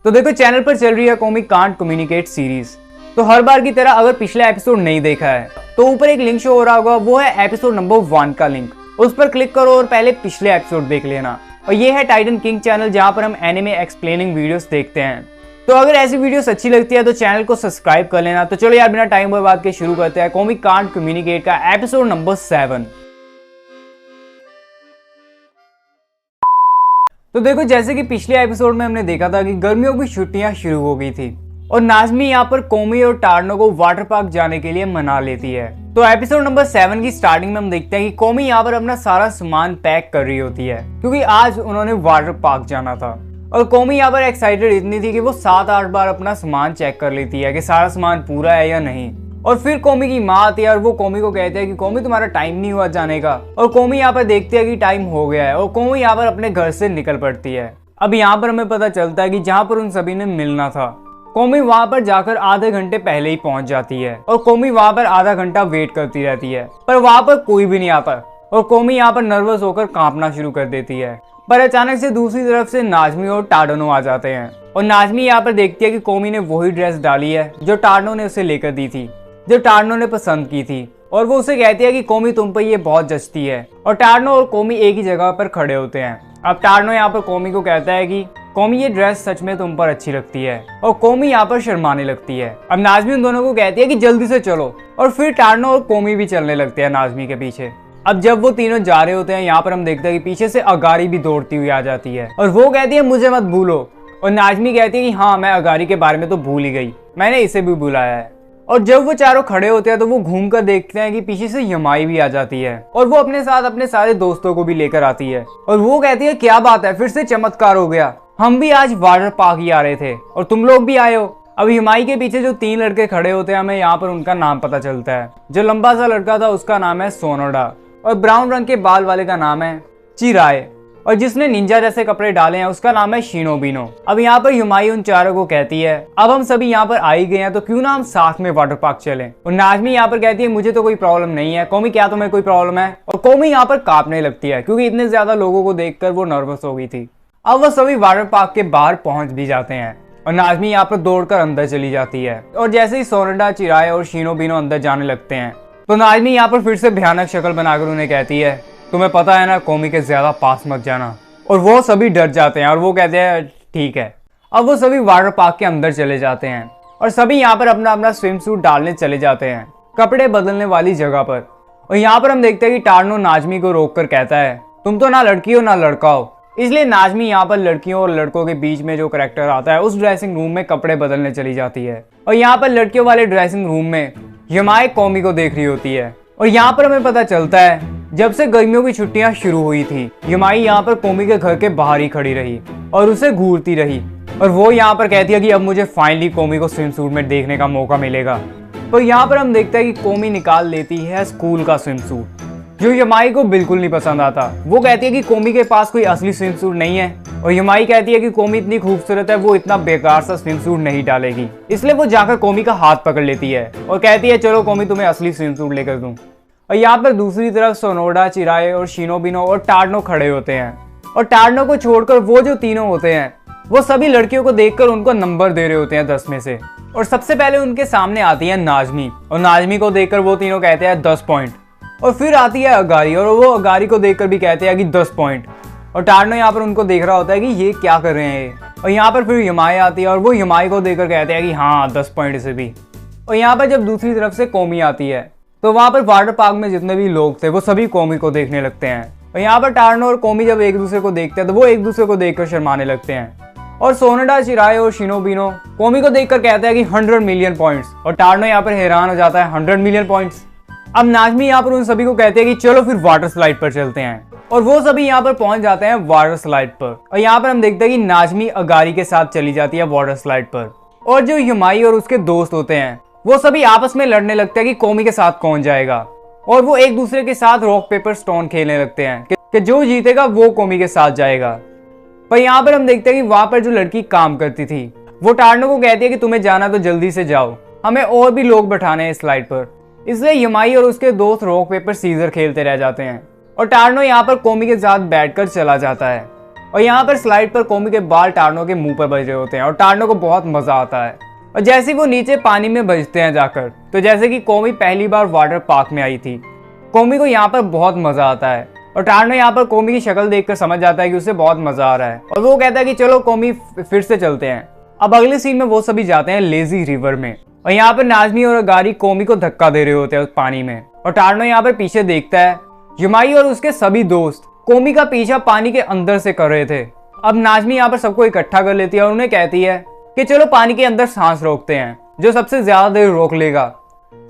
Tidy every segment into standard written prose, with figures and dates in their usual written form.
तो देखो चैनल पर चल रही है कोमी कांट कम्युनिकेट सीरीज। तो हर बार की तरह अगर पिछला एपिसोड नहीं देखा है तो ऊपर एक लिंक शो हो रहा होगा, वो है एपिसोड नंबर 1 का लिंक। उस पर क्लिक करो और पहले पिछले एपिसोड देख लेना। और ये है टाइटन किंग चैनल, जहां पर हम एनिमे एक्सप्लेनिंग वीडियोस देखते हैं। तो अगर ऐसी वीडियोस अच्छी लगती है तो चैनल को सब्सक्राइब कर लेना। तो चलो यार बिना टाइम बर्बाद के शुरू करते हैं कोमी कांट कम्युनिकेट का एपिसोड नंबर 7। तो देखो जैसे कि पिछले एपिसोड में हमने देखा था कि गर्मियों की छुट्टियां शुरू हो गई थी और नाज़मी यहाँ पर कोमी और टार्नो को वाटर पार्क जाने के लिए मना लेती है। तो एपिसोड नंबर 7 की स्टार्टिंग में हम देखते हैं कि कोमी यहाँ पर अपना सारा सामान पैक कर रही होती है क्योंकि आज उन्होंने वाटर पार्क जाना था। और कोमी यहाँ पर एक्साइटेड इतनी थी कि वो 7-8 बार अपना सामान चेक कर लेती है कि सारा सामान पूरा है या नहीं। और फिर कोमी की माँ आती है और वो कोमी को कहते हैं कि कोमी तुम्हारा टाइम नहीं हुआ जाने का। और कोमी यहाँ पर देखती है कि टाइम हो गया है और कोमी यहाँ पर अपने घर से निकल पड़ती है। अब यहाँ पर हमें पता चलता है कि जहाँ पर उन सभी ने मिलना था, कोमी वहाँ पर जाकर आधे घंटे पहले ही पहुंच जाती है। और कोमी वहाँ पर आधा घंटा वेट करती रहती है पर वहाँ पर कोई भी नहीं आता और कोमी यहाँ पर नर्वस होकर कांपना शुरू कर देती है। पर अचानक से दूसरी तरफ से नाज़मी और टार्नो आ जाते हैं और नाज़मी यहाँ पर देखती है कि कोमी ने वही ड्रेस डाली है जो टार्नो ने उसे लेकर दी थी, जो टार्नो ने पसंद की थी। और वो उसे कहती है कि कोमी तुम पर ये बहुत जचती है। और टार्नो और कोमी एक ही जगह पर खड़े होते हैं। अब टार्नो यहाँ पर कोमी को कहता है कि कोमी ये ड्रेस सच में तुम पर अच्छी लगती है। और कोमी यहाँ पर शर्माने लगती है। अब नाज़मी उन दोनों को कहती है कि जल्दी से चलो। और फिर टार्नो और कोमी भी चलने लगते हैं नाज़मी के पीछे। अब जब वो तीनों जा रहे होते हैं, यहाँ पर हम देखते हैं कि पीछे से अगारी भी दौड़ती हुई आ जाती है और वो कहती है मुझे मत भूलो। और नाज़मी कहती है कि हाँ मैं अगारी के बारे में तो भूल ही गई, मैंने इसे भी बुलाया है। और जब वो चारों खड़े होते हैं तो वो घूमकर देखते हैं कि पीछे से यमाई भी आ जाती है और वो अपने साथ अपने सारे दोस्तों को भी लेकर आती है। और वो कहती है क्या बात है, फिर से चमत्कार हो गया, हम भी आज वाटर पार्क ही आ रहे थे और तुम लोग भी आए हो। अब यमाई के पीछे जो 3 लड़के खड़े होते हैं, हमें यहाँ पर उनका नाम पता चलता है। जो लंबा सा लड़का था उसका नाम है सोनोडा और ब्राउन रंग के बाल वाले का नाम है चिराए और जिसने निंजा जैसे कपड़े डाले हैं उसका नाम है शिनोबिनो। अब यहाँ पर युमाई उन चारों को कहती है अब हम सभी यहाँ पर आ ही गए हैं तो क्यों ना हम साथ में वाटर पार्क चलें। और नाज़मी यहाँ पर कहती है मुझे तो कोई प्रॉब्लम नहीं है। कोमी क्या तुम्हें कोई प्रॉब्लम है? और कोमी यहाँ पर कांपने लगती है क्योंकि इतने ज्यादा लोगों को देखकर वो नर्वस हो गई थी। अब वो सभी वाटर पार्क के बाहर पहुंच भी जाते हैं और नाज़मी यहाँ पर दौड़कर अंदर चली जाती है। और जैसे ही सोनोडा, चिराए और शिनोबिनो अंदर जाने लगते हैं तो नाज़मी यहाँ पर फिर से भयानक शक्ल बनाकर उन्हें कहती है तुम्हें पता है ना कोमी के ज्यादा पास मत जाना। और वो सभी डर जाते हैं और वो कहते हैं ठीक है। अब वो सभी वाटर पार्क के अंदर चले जाते हैं और सभी यहाँ पर अपना अपना स्विम सूट डालने चले जाते हैं कपड़े बदलने वाली जगह पर। और यहाँ पर हम देखते हैं कि टार्नो नाज़मी को रोक कर कहता है तुम तो ना लड़की हो ना लड़का हो। इसलिए नाज़मी यहाँ पर लड़कियों और लड़कों के बीच में जो करैक्टर आता है उस ड्रेसिंग रूम में कपड़े बदलने चली जाती है। और यहाँ पर लड़कियों वाले ड्रेसिंग रूम में यमाई कोमी को देख रही होती है। और यहाँ पर हमें पता चलता है जब से गर्मियों की छुट्टियां शुरू हुई थी यमाई यहाँ पर कोमी के घर के बाहर ही खड़ी रही और उसे घूरती रही। और वो यहाँ पर कहती है कि अब मुझे फाइनली कोमी को स्विम सूट में देखने का मौका मिलेगा। तो यहाँ पर हम देखते हैं कि कोमी निकाल लेती है स्कूल का स्विम सूट जो यमाई को बिल्कुल नहीं पसंद आता। वो कहती है कि कोमी के पास कोई असली स्विम सूट नहीं है और यमाई कहती है कि कोमी इतनी खूबसूरत है, वो इतना बेकार सा स्विम सूट नहीं डालेगी। इसलिए वो जाकर कोमी का हाथ पकड़ लेती है और कहती है चलो कोमी तुम्हें असली स्विम सूट लेकर दूं। और यहाँ पर दूसरी तरफ सोनोडा, चिराए और शिनोबिनो और टार्नो खड़े होते हैं। और टार्नो को छोड़कर वो जो तीनों होते हैं वो सभी लड़कियों को देखकर उनको नंबर दे रहे होते हैं 10 में से। और सबसे पहले उनके सामने आती है नाज़मी और नाज़मी को देखकर वो तीनों कहते हैं 10 पॉइंट। और फिर आती है अगारी और वो अगारी को देखकर भी कहते हैं कि 10 पॉइंट। और टार्नो यहाँ पर उनको देख रहा होता है कि ये क्या कर रहे हैं। और यहाँ पर फिर यमाई आती है और वो यमाई को देखकर कहते हैं कि हाँ 10 पॉइंट इसे भी। और यहाँ पर जब दूसरी तरफ से कोमी आती है तो वहाँ पर वाटर पार्क में जितने भी लोग थे वो सभी कोमी को देखने लगते हैं। और यहाँ पर टार्नो और कोमी जब एक दूसरे को देखते हैं तो वो एक दूसरे को देखकर शर्माने लगते हैं। और सोनोडा, चिराए और शिनोबिनो कोमी को देखकर कहते हैं कि 100 मिलियन पॉइंट्स। और टार्नो यहाँ पर हैरान हो जाता है 100 मिलियन पॉइंट्स। अब नाज़मी यहाँ पर उन सभी को कहते हैं कि चलो फिर वाटर स्लाइड पर चलते हैं। और वो सभी यहाँ पर पहुंच जाते हैं वाटर स्लाइड पर। और यहाँ पर हम देखते हैं कि नाज़मी अगारी के साथ चली जाती है वाटर स्लाइड पर। और जो यमाई और उसके दोस्त होते हैं वो सभी आपस में लड़ने लगते हैं कि कोमी के साथ कौन जाएगा। और वो एक दूसरे के साथ रॉक पेपर स्टोन खेलने लगते हैं कि जो जीतेगा वो कोमी के साथ जाएगा। पर यहाँ पर हम देखते हैं कि वहां पर जो लड़की काम करती थी वो टार्नो को कहती है कि तुम्हें जाना तो जल्दी से जाओ, हमें और भी लोग बैठाने हैं स्लाइड पर। इसलिए यमाई और उसके दोस्त रॉक पेपर सीजर खेलते रह जाते हैं और टार्नो यहाँ पर कोमी के साथ बैठकर चला जाता है। और यहाँ पर स्लाइड पर कोमी के बाल टार्नो के मुंह पर बज रहे होते हैं और टार्नो को बहुत मजा आता है। और जैसे वो नीचे पानी में बजते हैं जाकर, तो जैसे कि कोमी पहली बार वाटर पार्क में आई थी, कोमी को यहाँ पर बहुत मजा आता है और टार्नो यहाँ पर कोमी की शक्ल देखकर समझ जाता है कि उसे बहुत मजा आ रहा है और वो कहता है कि चलो कोमी फिर से चलते हैं। अब अगले सीन में वो सभी जाते हैं लेजी रिवर में और यहाँ पर नाजमी और अगारी कोमी को धक्का दे रहे होते हैं उस पानी में और टार्नो यहाँ पर पीछे देखता है। युमाई और उसके सभी दोस्त कोमी का पीछा पानी के अंदर से कर रहे थे। अब नाजमी यहाँ पर सबको इकट्ठा कर लेती है और उन्हें कहती है कि चलो पानी के अंदर सांस रोकते हैं, जो सबसे ज्यादा देर रोक लेगा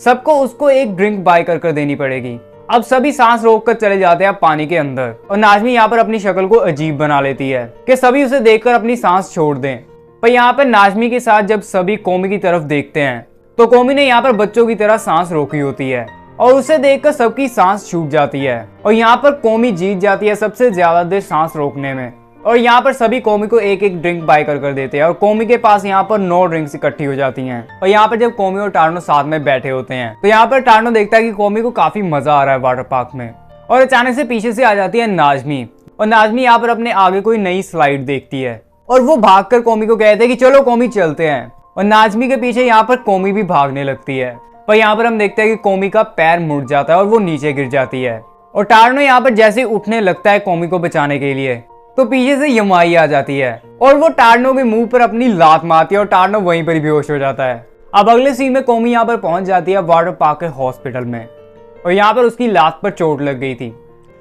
सबको उसको एक ड्रिंक बाय कर देनी पड़ेगी। अब सभी सांस रोक कर चले जाते हैं पानी के अंदर और नाजमी यहाँ पर अपनी शक्ल को अजीब बना लेती है कि सभी उसे देखकर अपनी सांस छोड़ दें। पर यहाँ पर नाजमी के साथ जब सभी कोमी की तरफ देखते हैं तो कोमी ने यहाँ पर बच्चों की तरह सांस रोकी होती है और उसे देखकर सबकी सांस छूट जाती है और यहाँ पर कोमी जीत जाती है सबसे ज्यादा देर सांस रोकने में। और यहाँ पर सभी कोमी को एक एक ड्रिंक बाय कर देते हैं और कोमी के पास यहाँ पर 9 ड्रिंक्स इकट्ठी हो जाती हैं। और यहाँ पर जब कोमी और टार्नो साथ में बैठे होते हैं तो यहाँ पर टार्नो देखता है कि कोमी को काफी मजा आ रहा है वाटर पार्क में और अचानक से पीछे से आ जाती है नाजमी और नाजमी यहाँ पर अपने आगे कोई नई स्लाइड देखती है और वो भागकर कोमी को कहते हैं कि चलो कोमी चलते हैं और नाजमी के पीछे यहाँ पर कोमी भी भागने लगती है। पर यहाँ पर हम देखते हैं कि कोमी का पैर मुड़ जाता है और वो नीचे गिर जाती है और टार्नो यहाँ पर जैसे ही उठने लगता है कोमी को बचाने के लिए तो पीछे से युमाई आ जाती है और वो टार्नो के मुंह पर अपनी लात मारती है और टार्नो वहीं पर ही बेहोश हो जाता है। अब अगले सीन में कोमी यहाँ पर पहुंच जाती है वाटर पार्क के हॉस्पिटल में और यहाँ पर उसकी लात पर चोट लग गई थी,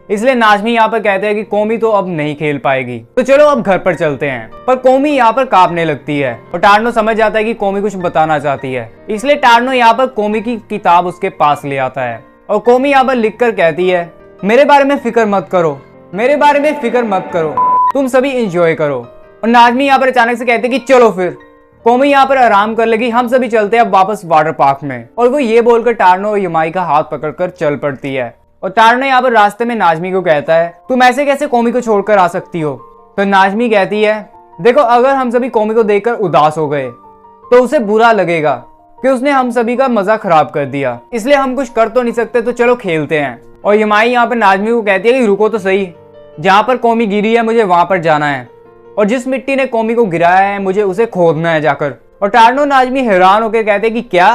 इसलिए नाजमी यहाँ पर कहते हैं कि कोमी तो अब नहीं खेल पाएगी, तो चलो अब घर पर चलते हैं। पर कोमी यहाँ पर कांपने लगती है और टार्नो समझ जाता है कि कोमी कुछ बताना चाहती है, इसलिए टार्नो यहाँ पर कोमी की किताब उसके पास ले आता है और कोमी यहाँ पर लिख कर कहती है मेरे बारे में फिक्र मत करो, मेरे बारे में फिक्र मत करो, तुम सभी इंजॉय करो। और नाजमी यहाँ पर अचानक से कहते कि चलो फिर। कोमी यहाँ पर आराम कर लेगी, हम सभी चलते हैं अब वापस वाटर पार्क में। और वो ये बोलकर टार्नो और युमाई का हाथ पकड़कर चल पड़ती है और टार्नो यहाँ पर रास्ते में नाजमी को कहता है तुम ऐसे कैसे कोमी को छोड़कर आ सकती हो। तो नाजमी कहती है देखो अगर हम सभी कोमी को देखकर उदास हो गए तो उसे बुरा लगेगा कि उसने हम सभी का मजा खराब कर दिया, इसलिए हम कुछ कर तो नहीं सकते, तो चलो खेलते हैं। और युमाई यहाँ पर नाजमी को कहती है कि रुको तो सही, जहाँ पर कोमी गिरी है मुझे वहां पर जाना है और जिस मिट्टी ने कोमी को गिराया है मुझे उसे खोदना है जाकर। और टार्नो नाजमी हैरान होकर कहते हैं कि क्या।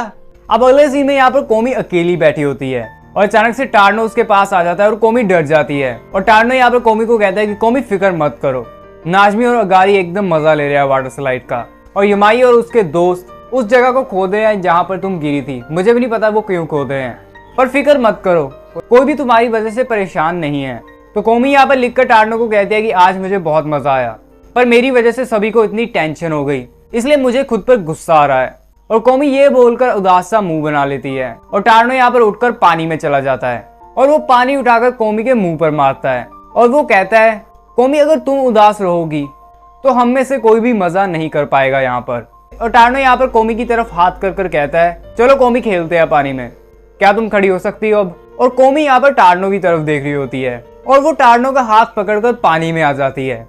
अब अगले सीन में यहाँ पर कोमी अकेली बैठी होती है और अचानक से टार्नो उसके पास आ जाता है और कोमी डर जाती है और टार्नो यहाँ पर कोमी को कहता है कि कोमी फिक्र मत करो। नाजमी और अगारी एकदम मजा ले रहे हैं वाटर स्लाइड का और युमाई और उसके दोस्त उस जगह को खोद रहे हैं जहाँ पर तुम गिरी थी, मुझे भी नहीं पता वो क्यों खोद रहे हैं, पर फिक्र मत करो, कोई भी तुम्हारी वजह से परेशान नहीं है। तो कोमी यहाँ पर लिखकर टार्नो को कहती है कि आज मुझे बहुत मजा आया, पर मेरी वजह से सभी को इतनी टेंशन हो गई, इसलिए मुझे खुद पर गुस्सा आ रहा है। और कोमी ये बोलकर उदास सा मुंह बना लेती है और टार्नो यहाँ पर उठकर पानी में चला जाता है और वो पानी उठाकर कोमी के मुंह पर मारता है और वो कहता है कोमी अगर तुम उदास रहोगी तो हम में से कोई भी मजा नहीं कर पाएगा यहाँ पर। और टार्नो यहाँ पर कोमी की तरफ हाथ कर कर कहता है चलो कोमी खेलते हैं पानी में, क्या तुम खड़ी हो सकती हो अब। और कोमी यहाँ पर टार्नो की तरफ देख रही होती है और वो टार्नो का हाथ पकड़कर पानी में आ जाती है।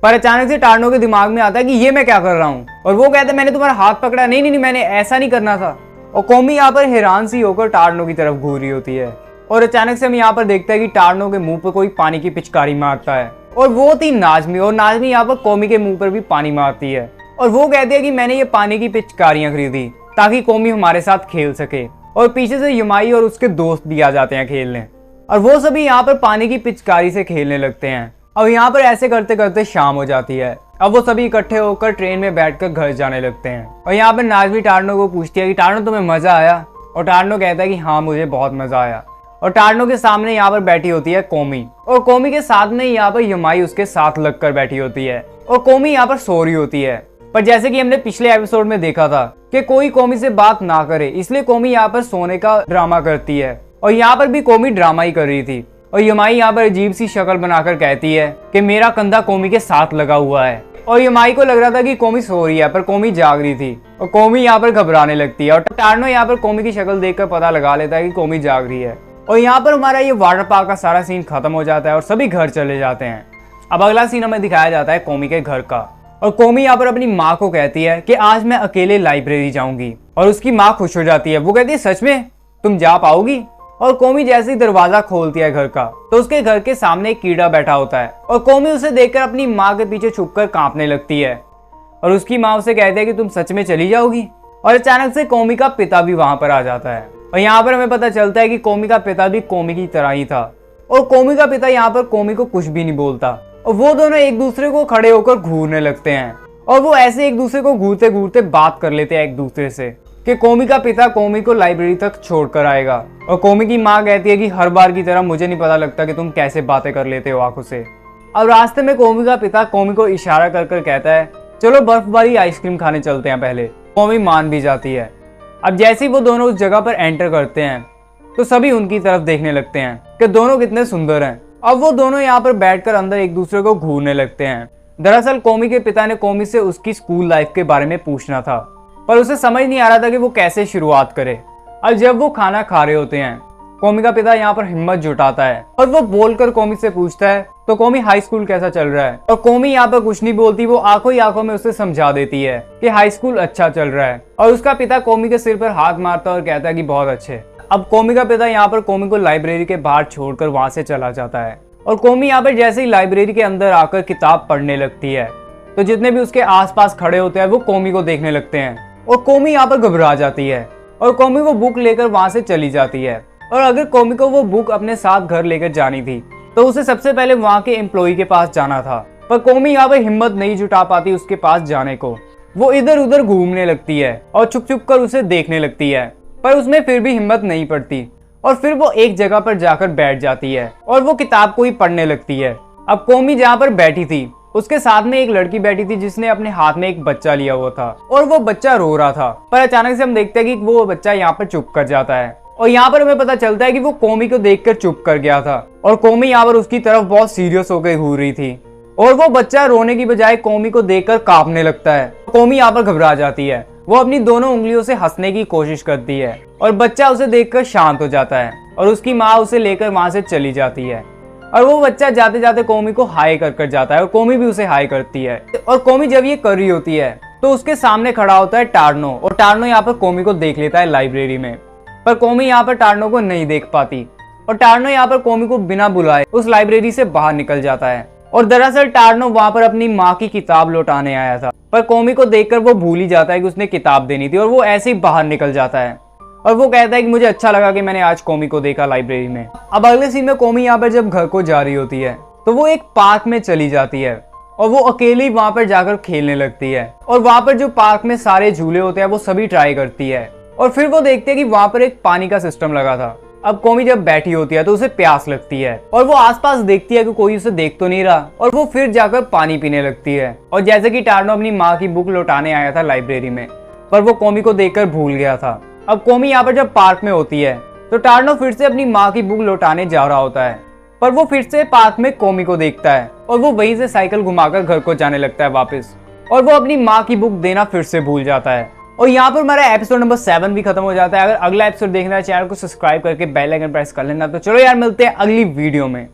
पर अचानक से टार्नो के दिमाग में आता है कि ये मैं क्या कर रहा हूँ और वो कहता है मैंने तुम्हारा हाथ पकड़ा, नहीं नहीं नहीं मैंने ऐसा नहीं करना था। और कोमी यहाँ पर हैरान सी होकर टार्नो की तरफ घूर रही होती है और अचानक से हम यहाँ पर देखते हैं कि टार्नो के मुंह पर कोई पानी की पिचकारी मारता है और वो थी नाजमी। और नाजमी यहाँ पर कोमी के मुंह पर भी पानी मारती है और वो कहती है कि मैंने ये पानी की पिचकारियां खरीदी ताकि कोमी हमारे साथ खेल सके। और पीछे से युमाई और उसके दोस्त भी आ जाते हैं खेलने और वो सभी यहाँ पर पानी की पिचकारी से खेलने लगते हैं। अब यहाँ पर ऐसे करते करते शाम हो जाती है। अब वो सभी इकट्ठे होकर ट्रेन में बैठकर घर जाने लगते हैं और यहाँ पर नाजमी टार्नो को पूछती है कि टार्नो तुम्हें मजा आया। और टार्नो कहता है कि हाँ मुझे बहुत मजा आया। और टार्नो के सामने यहाँ पर बैठी होती है कोमी और कोमी के साथ में यहाँ पर युमाई उसके साथ लगकर बैठी होती है और कोमी यहाँ पर सो रही होती है। पर जैसे कि हमने पिछले एपिसोड में देखा था कि कोई कोमी से बात ना करे, इसलिए कोमी यहाँ पर सोने का ड्रामा करती है और यहाँ पर भी कोमी ड्रामा ही कर रही थी। और युमाई यहाँ पर अजीब सी शक्ल बनाकर कहती है कि मेरा कंधा कोमी के साथ लगा हुआ है। और युमाई को लग रहा था कि कोमी सो रही है पर कोमी जाग रही थी और कोमी यहाँ पर घबराने लगती है। और टार्नो यहाँ पर कोमी की शक्ल देखकर पता लगा लेता है कि कोमी जाग रही है। और यहाँ पर हमारा ये वाटर पार्क का सारा सीन खत्म हो जाता है और सभी घर चले जाते हैं। अब अगला सीन हमें दिखाया जाता है कोमी के घर का और कोमी यहाँ पर अपनी माँ को कहती है कि आज मैं अकेले लाइब्रेरी जाऊंगी और उसकी माँ खुश हो जाती है। वो कहती है सच में तुम जा पाओगी। और कोमी जैसे ही दरवाजा खोलती है घर का तो उसके घर के सामने एक कीड़ा बैठा होता है और कोमी उसे देखकर अपनी माँ के पीछे छुपकर कांपने लगती है और उसकी माँ उसे कहती है कि तुम सच में चली जाओगी। और अचानक से कोमी का पिता भी वहां पर आ जाता है और यहाँ पर हमें पता चलता है कि कोमी का पिता भी कोमी की तरह ही था और कोमी का पिता यहाँ पर कोमी को कुछ भी नहीं बोलता और वो दोनों एक दूसरे को खड़े होकर घूरने लगते हैं और वो ऐसे एक दूसरे को घूरते घूरते बात कर लेते हैं एक दूसरे से कि कोमी का पिता कोमी को लाइब्रेरी तक छोड़कर आएगा और कोमी की माँ कहती है कि हर बार की तरह मुझे नहीं पता लगता कि तुम कैसे बातें कर लेते हो आंखों से। अब रास्ते में कोमी का पिता कोमी को इशारा कर कर कहता है चलो बर्फबारी आइसक्रीम खाने चलते हैं पहले। कोमी मान भी जाती है। अब जैसे ही वो दोनों उस जगह पर एंटर करते हैं तो सभी उनकी तरफ देखने लगते हैं कि दोनों कितने सुंदर हैं। अब वो दोनों यहाँ पर बैठकर अंदर एक दूसरे को घूरने लगते हैं। दरअसल कोमी के पिता ने कोमी से उसकी स्कूल लाइफ के बारे में पूछना था पर उसे समझ नहीं आ रहा था कि वो कैसे शुरुआत करे। और जब वो खाना खा रहे होते हैं कोमी का पिता यहाँ पर हिम्मत जुटाता है और वो बोलकर कोमी से पूछता है तो कोमी हाई स्कूल कैसा चल रहा है। और कोमी यहाँ पर कुछ नहीं बोलती, वो आंखों ही आंखों में उसे समझा देती है कि हाई स्कूल अच्छा चल रहा है। और उसका पिता कोमी के सिर पर हाथ मारता है और कहता है कि बहुत अच्छे। अब कोमी का पिता यहाँ पर कोमी को लाइब्रेरी के बाहर छोड़कर वहां से चला जाता है और कोमी यहाँ पर जैसे ही लाइब्रेरी के अंदर आकर किताब पढ़ने लगती है तो जितने भी उसके आसपास खड़े होते हैं वो कोमी को देखने लगते हैं और कोमी यहाँ पर घबरा जाती है और कोमी वो बुक लेकर वहां से चली जाती है। और अगर कोमी को वो बुक अपने साथ घर लेकर जानी थी तो उसे सबसे पहले वहां के एम्प्लॉय के पास जाना था पर कोमी यहाँ पर हिम्मत नहीं जुटा पाती उसके पास जाने को। वो इधर उधर घूमने लगती है और छुप छुप कर उसे देखने लगती है पर उसमें फिर भी हिम्मत नहीं पड़ती और फिर वो एक जगह पर जाकर बैठ जाती है और वो किताब को ही पढ़ने लगती है। अब कोमी जहाँ पर बैठी थी उसके साथ में एक लड़की बैठी थी जिसने अपने हाथ में एक बच्चा लिया हुआ था और वो बच्चा रो रहा था पर अचानक से हम देखते हैं कि वो बच्चा यहाँ पर चुप कर जाता है और यहाँ पर हमें पता चलता है कि वो कोमी को देखकर चुप कर गया था और कोमी यहाँ पर उसकी तरफ बहुत सीरियस होकर घूर रही थी और वो बच्चा रोने की बजाय कोमी को देखकर कांपने लगता है। कोमी यहाँ पर घबरा जाती है, वो अपनी दोनों उंगलियों से हंसने की कोशिश करती है और बच्चा उसे देखकर शांत हो जाता है और उसकी माँ उसे लेकर वहां से चली जाती है और वो बच्चा जाते जाते कोमी को हाई कर कर जाता है और कोमी भी उसे हाई करती है। और कोमी जब ये कर रही होती है तो उसके सामने खड़ा होता है टार्नो और टार्नो यहाँ पर कोमी को देख लेता है लाइब्रेरी में पर कोमी यहाँ पर टार्नो को नहीं देख पाती और टार्नो यहाँ पर कोमी को बिना बुलाए उस लाइब्रेरी से बाहर निकल जाता है। और दरअसल टार्नो वहां पर अपनी माँ की किताब लौटाने आया था पर कोमी को देखकर वो भूल ही जाता है कि उसने किताब देनी थी और वो ऐसे ही बाहर निकल जाता है और वो कहता है कि मुझे अच्छा लगा कि मैंने आज कोमी को देखा लाइब्रेरी में। अब अगले सीन में कोमी यहाँ पर जब घर को जा रही होती है तो वो एक पार्क में चली जाती है और वो अकेली वहां पर जाकर खेलने लगती है और वहां पर जो पार्क में सारे झूले होते हैं वो सभी ट्राई करती है और फिर वो देखती है कि वहां पर एक पानी का सिस्टम लगा था। अब कोमी जब बैठी होती है तो उसे प्यास लगती है और वो आसपास देखती है कि कोई उसे देख तो नहीं रहा और वो फिर जाकर पानी पीने लगती है। और जैसे कि टार्नो अपनी माँ की बुक लौटाने आया था लाइब्रेरी में पर वो कोमी को देखकर भूल गया था। अब कोमी यहाँ पर जब पार्क में होती है तो टार्नो फिर से अपनी माँ की बुक लौटाने जा रहा होता है पर वो फिर से पार्क में कोमी को देखता है और वो वहीं से साइकिल घुमाकर घर को जाने लगता है वापस और वो अपनी माँ की बुक देना फिर से भूल जाता है। और यहाँ पर हमारा एपिसोड नंबर 7 भी खत्म हो जाता है। अगर अगला एपिसोड देखना है चैनल को सब्सक्राइब करके बेल आइकन प्रेस कर लेना। तो चलो यार मिलते हैं अगली वीडियो में।